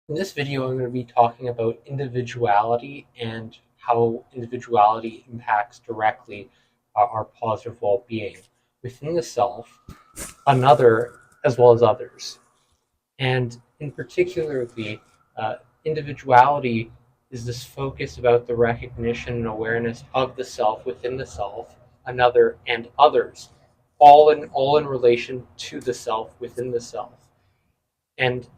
In this video, I'm going to be talking about individuality and how individuality impacts directly our positive well-being within the self, another, as well as others. And in particularly, individuality is this focus about the recognition and awareness of the self within the self, another, and others, all in relation to the self within the self. And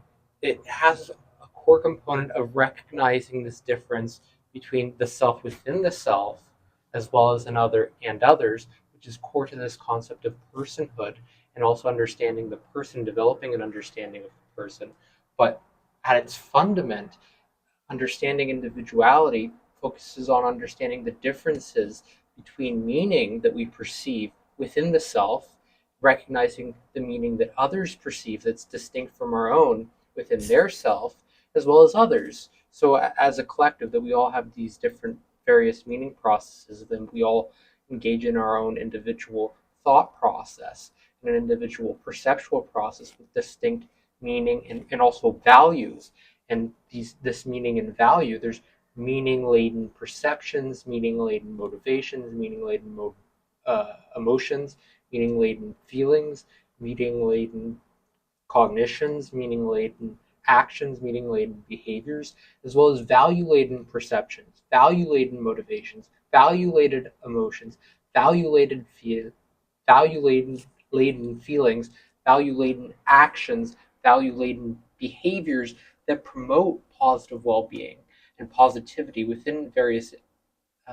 it has a core component of recognizing this difference between the self within the self as well as another and others, which is core to this concept of personhood and also understanding the person, developing an understanding of the person. But at its fundament, understanding individuality focuses on understanding the differences between meaning that we perceive within the self, recognizing the meaning that others perceive that's distinct from our own within their self, as well as others. So, as a collective, that we all have these different various meaning processes, then we all engage in our own individual thought process and an individual perceptual process with distinct meaning and also values. And this meaning and value, there's meaning laden perceptions, meaning laden motivations, meaning laden emotions, meaning laden feelings, meaning laden cognitions, meaning laden actions, meaning laden behaviors, as well as value laden perceptions, value laden motivations, value laden emotions, value laden value laden feelings, value laden actions, value laden behaviors that promote positive well being and positivity within various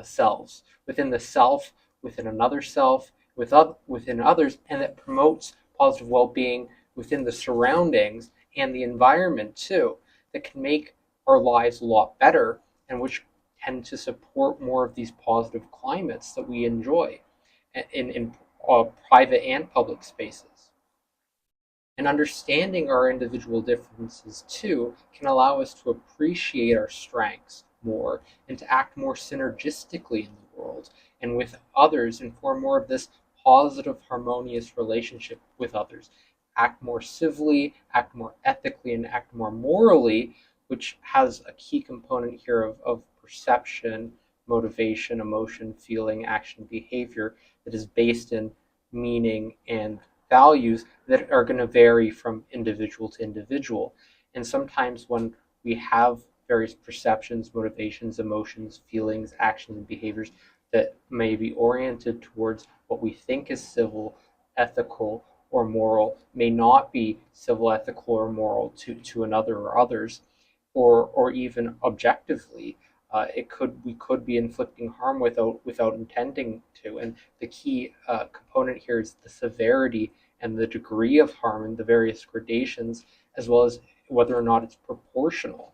selves, within the self, within another self, within others, and that promotes positive well being within the surroundings and the environment too, that can make our lives a lot better and which tend to support more of these positive climates that we enjoy in private and public spaces. And understanding our individual differences too can allow us to appreciate our strengths more and to act more synergistically in the world and with others and form more of this positive, harmonious relationship with others. Act more civilly, act more ethically, and act more morally, which has a key component here of perception, motivation, emotion, feeling, action, behavior that is based in meaning and values that are going to vary from individual to individual. And sometimes when we have various perceptions, motivations, emotions, feelings, actions, and behaviors that may be oriented towards what we think is civil, ethical, or moral may not be civil, ethical, or moral to another or others, or even objectively. We could be inflicting harm without intending to, and the key component here is the severity and the degree of harm and the various gradations, as well as whether or not it's proportional.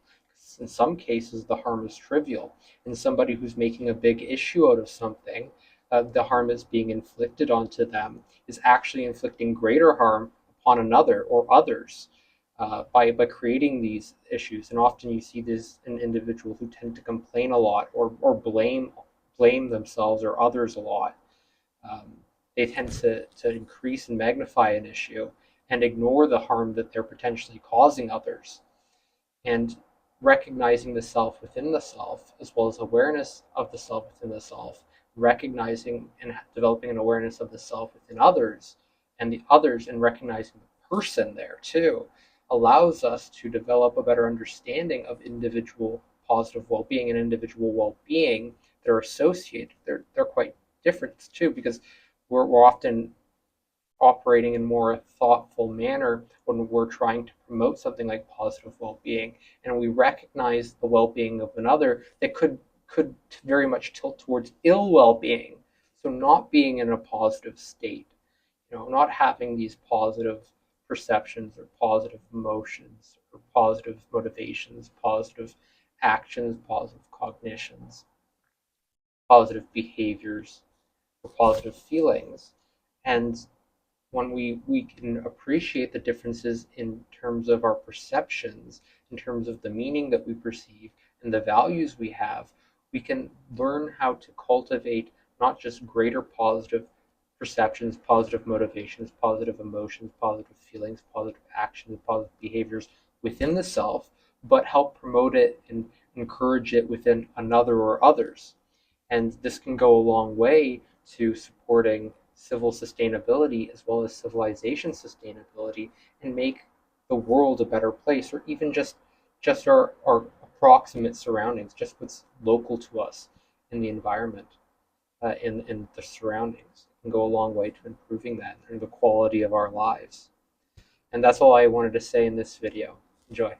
In some cases, the harm is trivial. In somebody who's making a big issue out of something, the harm that's being inflicted onto them is actually inflicting greater harm upon another or others by creating these issues. And often you see this in individuals who tend to complain a lot or blame themselves or others a lot. Um, they tend to increase and magnify an issue and ignore the harm that they're potentially causing others. And recognizing the self within the self, as well as awareness of the self within the self, recognizing and developing an awareness of the self within others and the others, and recognizing the person there too, allows us to develop a better understanding of individual positive well-being and individual well-being that are associated. They're quite different too, because we're often operating in more thoughtful manner when we're trying to promote something like positive well-being, and we recognize the well-being of another that could very much tilt towards ill well-being. So not being in a positive state, not having these positive perceptions or positive emotions or positive motivations, positive actions, positive cognitions, positive behaviors, or positive feelings. And when we can appreciate the differences in terms of our perceptions, in terms of the meaning that we perceive and the values we have, we can learn how to cultivate not just greater positive perceptions, positive motivations, positive emotions, positive feelings, positive actions, positive behaviors within the self, but help promote it and encourage it within another or others. And this can go a long way to supporting civil sustainability as well as civilization sustainability and make the world a better place, or even just our approximate surroundings, just what's local to us in the environment, in the surroundings. It can go a long way to improving that and the quality of our lives. And that's all I wanted to say in this video. Enjoy.